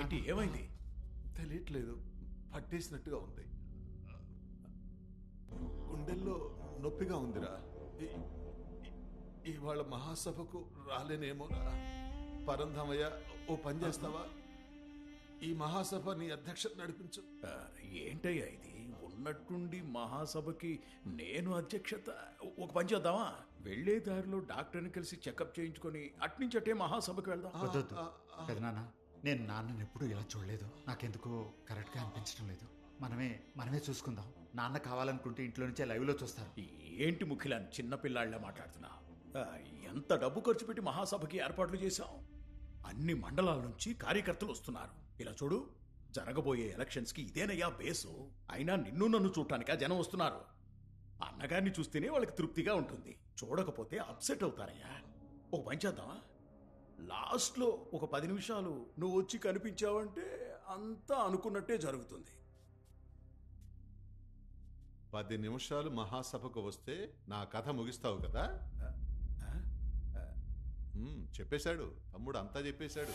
ఏంటి ఏమైంది? తెలియట్లేదు, పట్టేసినట్టుగా ఉంది. గుండెల్లో నొప్పిగా ఉందిరా. ఇవాళ మహాసభకు రాలేనేమోరా. పరంధామయ్య, ఓ పని చేస్తావా? ఈ మహాసభ నీ అధ్యక్షత నడిపించు. ఏంటయ్యా ఇది? ఉన్నట్టుండి మహాసభకి నేను అధ్యక్షత? ఒక పని చేద్దామా? వెళ్లే దారిలో డాక్టర్ని కలిసి చెకప్ చేయించుకొని అట్నుంచి అటే మహాసభకి వెళ్దాం. పెదనాన్న, నేను నాన్నని ఎప్పుడు ఇలా చూడలేదు. నాకెందుకో కరెక్ట్గా అనిపించడం లేదు. మనమే చూసుకుందాం. నాన్న కావాలనుకుంటే ఇంట్లో నుంచే లైవ్లో చూస్తారు. ఏంటి ముఖిలాన్ని చిన్నపిల్లాళ్ళ మాట్లాడుతున్నా? ఎంత డబ్బు ఖర్చు పెట్టి మహాసభకి ఏర్పాట్లు చేశాం. అన్ని మండలాల నుంచి కార్యకర్తలు వస్తున్నారు. ఇలా చూడు, జరగబోయే ఎలక్షన్స్కి ఇదేనయ్యా బేసు. అయినా నిన్ను నన్ను చూడటానికా జనం వస్తున్నారు. అన్నగారిని చూస్తేనే వాళ్ళకి తృప్తిగా ఉంటుంది. చూడకపోతే అప్సెట్ అవుతారయ్యా. ఒక పని చేద్దామా? లాస్ట్లో ఒక 10 నిమిషాలు నువ్వు వచ్చి కనిపించావంటే అంతా అనుకున్నట్టే జరుగుతుంది. 10 నిమిషాలు మహాసభకు వస్తే నా కథ ముగిస్తావు కదా? చెప్పేశాడు తమ్ముడు, అంతా చెప్పేశాడు.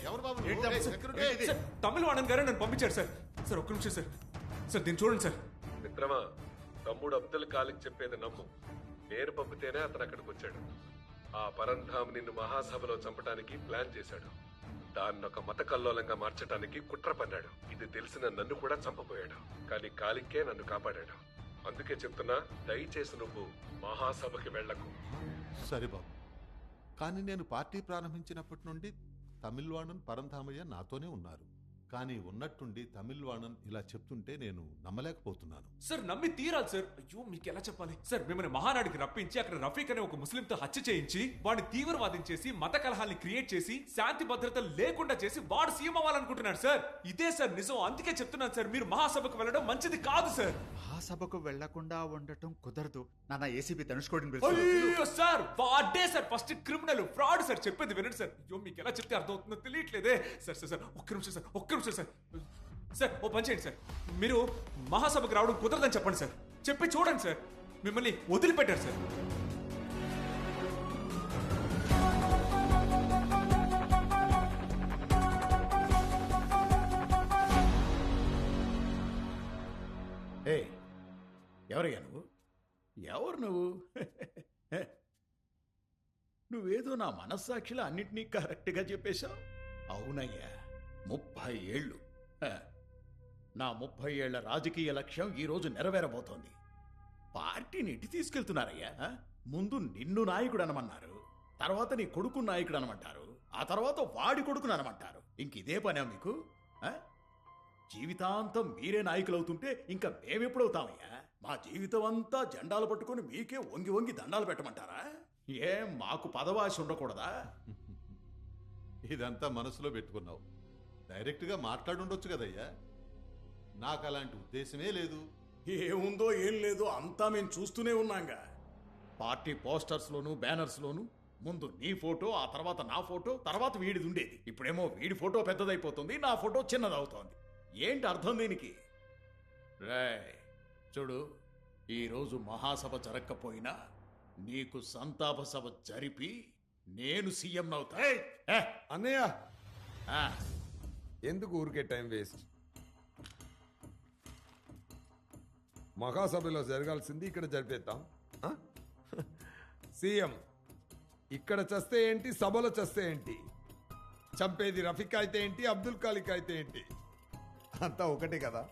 ఎవరు బాబు? తమిళ వాడన్ గారే నన్ను పంపించారు సార్. సార్ ఒక్క నిమిషం సార్. సార్ దీన్ని చూడండి సార్. మిత్రమా, తమ్ముడు అబ్దుల్ కాలిక్ చెప్పేది నమ్ము. నేను పంపితేనే అతను అక్కడికి వచ్చాడు. ఆ పరంధామ్ నిన్ను మహాసభలో చంపడానికి ప్లాన్ చేశాడు. దాన్ని ఒక మత కల్లోలంగా మార్చడానికి కుట్ర పన్నాడు. ఇది తెలిసిన నన్ను కూడా చంపబోయాడు. కానీ కాలిక్కే నన్ను కాపాడాడు. అందుకే చెప్తున్నా, దయచేసి నువ్వు మహాసభకి వెళ్లకు. సరే బాబు, కానీ నేను పార్టీ ప్రారంభించినప్పటి నుండి తమిళవాణన్ పరంధామయ్య నాతోనే ఉన్నారు. కానీ ఉన్నట్టుండి తమిళవాణన్ ఇలా చెప్తుంటే నేను నమ్మలేకపోతున్నాను. సార్ నమ్మి తీరాలి సార్. అయ్యో మీకు ఎలా చెప్పాలి సార్? మిమ్మల్ని మహానాడికి రప్పించి అక్కడ రఫీక్ అనే ఒక ముస్లింతో హత్య చేయించి వాడిని తీవ్రవాదించేసి మత కలహాల్ని క్రియేట్ చేసి శాంతి భద్రత లేకుండా చేసి వాడు సీఎం అవ్వాలనుకుంటున్నాడు సార్. ఇదే సార్ నిజం. అందుకే చెప్తున్నాను సార్, మీరు మహాసభకు వెళ్ళడం మంచిది కాదు సార్. మహాసభకు వెళ్లకుండా ఉండటం కుదరదు. నాన్న ఏసీబీ ధనుష్ అయ్యో సార్, వాడే sir first criminal, fraud sir. చెప్పేది వినండి సార్. అయ్యో మీకు ఎలా చెప్తే అర్థం అవుతుందో తెలియట్లేదే. సార్ సార్ సార్ ఒక్క నిమిషం సార్, ఒక్క నిమిషం సార్. సార్ ఓ పని చేయండి సార్, మీరు మహాసభకు రావడం కుదరదని చెప్పండి సార్. చెప్పి చూడండి సార్, మిమ్మల్ని వదిలిపెట్టారు సార్. ఏ ఎవరయ్యా నువ్వు? ఎవరు నువ్వు? నువ్వేదో నా మనస్సాక్షిలో అన్నిటినీ కరెక్ట్గా చెప్పేశావు. అవునయ్యా, 30 ఏళ్ళు. నా 30 ఏళ్ల రాజకీయ లక్ష్యం ఈరోజు నెరవేరబోతోంది. పార్టీని ఎట్టి తీసుకెళ్తున్నారయ్యా? ముందు నిన్ను నాయకుడు అనమన్నారు, తర్వాత నీ కొడుకు నాయకుడు అనమంటారు, ఆ తర్వాత వాడి కొడుకును అనమంటారు. ఇంక ఇదే పనే మీకు? జీవితాంతం మీరే నాయకులు అవుతుంటే ఇంకా మేమెప్పుడవుతామయ్యా? మా జీవితం అంతా జెండాలు పట్టుకుని మీకే వంగి వంగి దండాలు పెట్టమంటారా? ఏం మాకు పదవాసి ఉండకూడదా? ఇదంతా మనసులో పెట్టుకున్నావు. డైరెక్ట్గా మాట్లాడుండొచ్చు కదయ్యా. నాకు అలాంటి ఉద్దేశమే లేదు. ఏముందో ఏం లేదో అంతా మేము చూస్తూనే ఉన్నాంగా. పార్టీ పోస్టర్స్లోను బ్యానర్స్లోను ముందు నీ ఫోటో, ఆ తర్వాత నా ఫోటో, తర్వాత వీడిది ఉండేది. ఇప్పుడేమో వీడి ఫోటో పెద్దదైపోతుంది, నా ఫోటో చిన్నదవుతోంది. ఏంటి అర్థం దీనికి? చూడు, ఈరోజు మహాసభ జరగకపోయినా నీకు సంతాప సభ జరిపి నేను సీఎం అవుతా. అన్నయ్య, ఎందుకు ఊరికే టైం వేస్ట్? మహాసభలో జరగాల్సింది ఇక్కడ జరిపేద్దాం. సీఎం ఇక్కడ చస్తే ఏంటి, సభలో చస్తే ఏంటి? చంపేది రఫీక్ అయితే ఏంటి, అబ్దుల్ కాలిక్ అయితే ఏంటి? అంతా ఒకటే కదా.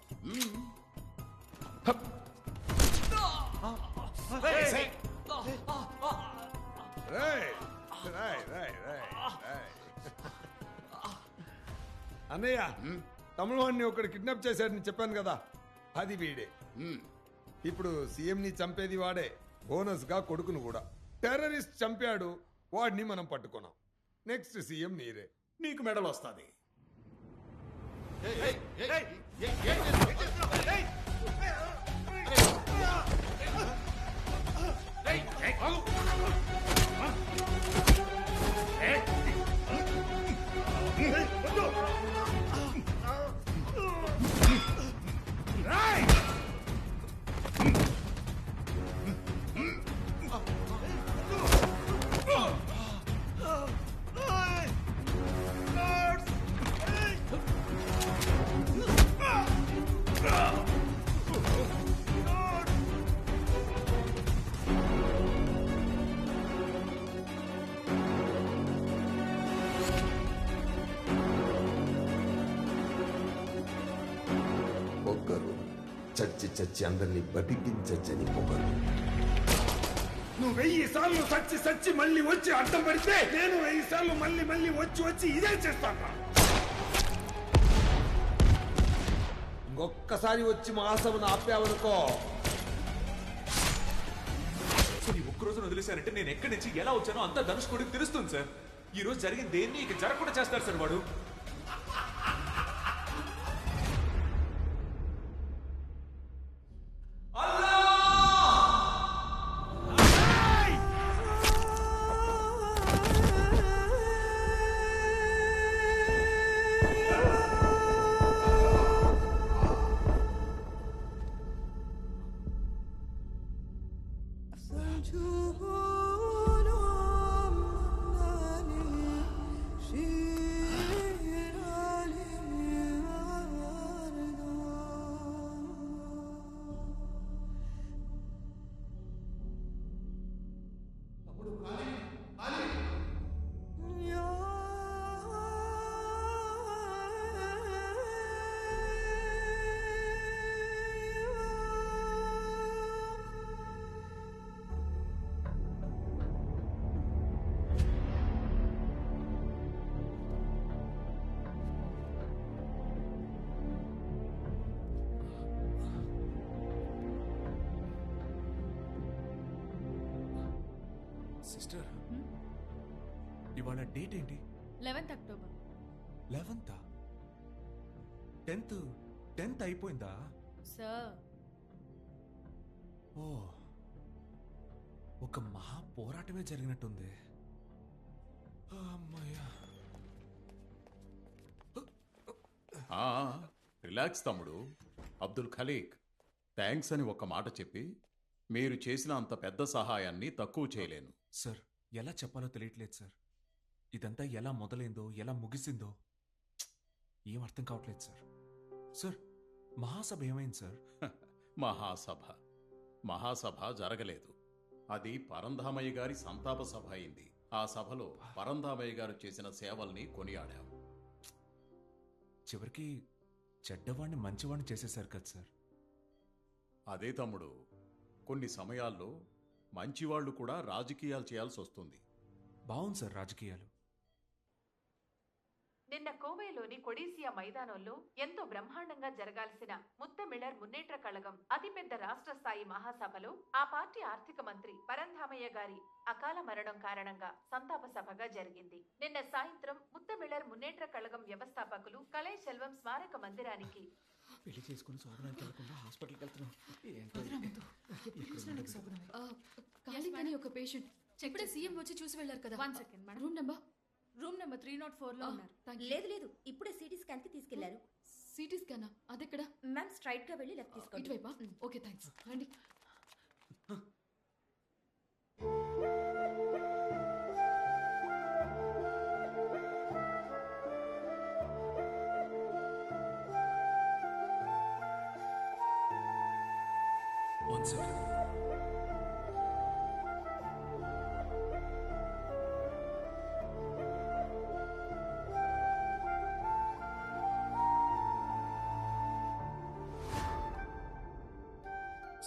అన్నయ్య, తమిళవాడిని ఒకడు కిడ్నాప్ చేశాడని చెప్పాను కదా, అది వీడే. ఇప్పుడు సీఎంని చంపేది వాడే, బోనస్ గా కొడుకును కూడా. టెర్రరిస్ట్ చంపాడు, వాడిని మనం పట్టుకున్నాం. నెక్స్ట్ సీఎం నీరే. నీకు మెడల్ వస్తుంది. Hey! మొగ్గరు, చచ్చి చచ్చి అందరినీ బతికించచ్చని పొగరు. నువ్వు 1000 సార్లు సచ్చి సచ్చి మళ్ళీ వచ్చి అడ్డం పడితే నేను 1000 సార్లు మళ్ళీ మళ్ళీ వచ్చి వచ్చి ఇదే చేస్తాను. ఇంకొక్కసారి వచ్చి మహాసభను ఆపావనుకో, సార్ ఈ ఒక్క రోజున వదిలేశారంటే నేను ఎక్కడి నుంచి ఎలా వచ్చానో అంతా ధనుష్కోడికి తెలుస్తుంది సార్. ఈ రోజు జరిగింది దేన్ని ఇక జరగకుండా చేస్తారు సార్ వాడు. సిస్టర్, ఇవాళ డేట్ ఏంటి? 11th October. 11th? 10th అయిపోయిందా? సార్, ఓ, ఒక మహా పోరాటమే జరిగినట్టుంది. అమ్మయ్యా. రిలాక్స్ తమ్ముడు. అబ్దుల్ ఖలీక్, థ్యాంక్స్ అని ఒక మాట చెప్పి మీరు చేసిన అంత పెద్ద సహాయాన్ని తక్కువ చేయలేను. సార్, ఎలా చెప్పాలో తెలియట్లేదు సార్. ఇదంతా ఎలా మొదలైందో ఎలా ముగిసిందో ఏం అర్థం కావట్లేదు సార్. సార్, మహాసభ ఏమైంది సార్? మహాసభ జరగలేదు. అది పరంధామయ్య గారి సంతాప సభ అయింది. ఆ సభలో పరంధామయ్య గారు చేసిన సేవల్ని కొనియాడాం. చివరికి చెడ్డవాణ్ణి మంచివాణ్ణి చేసేశారు కదా సార్. అదే తమ్ముడు, కొన్ని సమయాల్లో మంచివాళ్లు కూడా రాజకీయాలు చేయాల్సి వస్తుంది. బాగుంది సార్ రాజకీయాలు. నిన్న కోవైలోని కొడీసియా మైదానంలో ఎంతో బ్రహ్మాండంగా జరగాల్సిన ముత్తమిళర్ మున్నేట్ర కళగం అతిపెద్ద రాష్ట్ర స్థాయి మహాసభలో ఆ పార్టీ ఆర్థిక మంత్రి పరంధామయ్య గారి అకాల మరణం కారణంగా సంతాప సభగా జరిగింది. నిన్న సాయంత్రం ముత్తమిళర్ మున్నేట్ర కళగం వ్యవస్థాపకులు కళై సెల్వం స్మారక మందిరానికి పెళ్లి చేసుకుని శోభనానికి వెళ్ళకుండా హాస్పిటల్కి వెళ్తున్నాం. కాళింగ్ ఒక పేషెంట్ ఇప్పుడే సీఎం వచ్చి చూసి వెళ్ళారు కదా. 1 సెకండ్ మేడం. రూమ్ నెంబర్ 304 లో ఉన్నారు. లేదు ఇప్పుడే సిటీ స్కాన్ కి తీసుకెళ్లారు. సిటీ స్కానా? అదెక్కడ మ్యామ్? స్ట్రైట్ గా వెళ్ళి లెఫ్ట్ తీసుకోండి. ఇటువైపా? Okay, thanks. రండి. One second.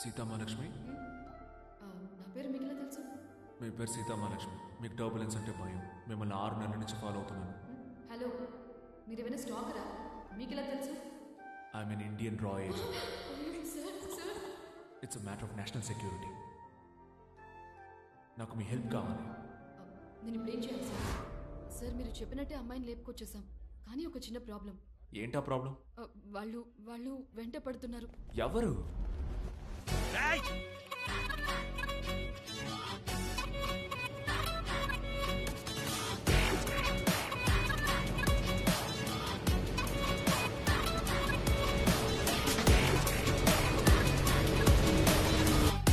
సీతామహాలక్ష్మి, నా పేరు మీకు ఎలా తెలుసు? మీ పేరు సీతామహాలక్ష్మి. మీకు టర్బులెన్స్ అంటే భయం. మిమ్మల్ని 6 నెలల నుంచి ఫాలో అవుతున్నాను. హలో, మీరు ఏమైనా స్టాకరా? మీకు ఎలా తెలుసు? ఐఎమ్ ఎన్ ఇండియన్ రా agent. Sir, it's a matter of national security. నాకు మీ హెల్ప్ కావాలి. నేను ఇప్పుడు ఏం చేయాలి సార్? సార్, మీరు చెప్పినట్టే అమ్మాయిని లేపుకొచ్చేసాం, కానీ ఒక చిన్న ప్రాబ్లం. ఏంటా ప్రాబ్లం? వాళ్ళు వెంట పడుతున్నారు. ఎవరు?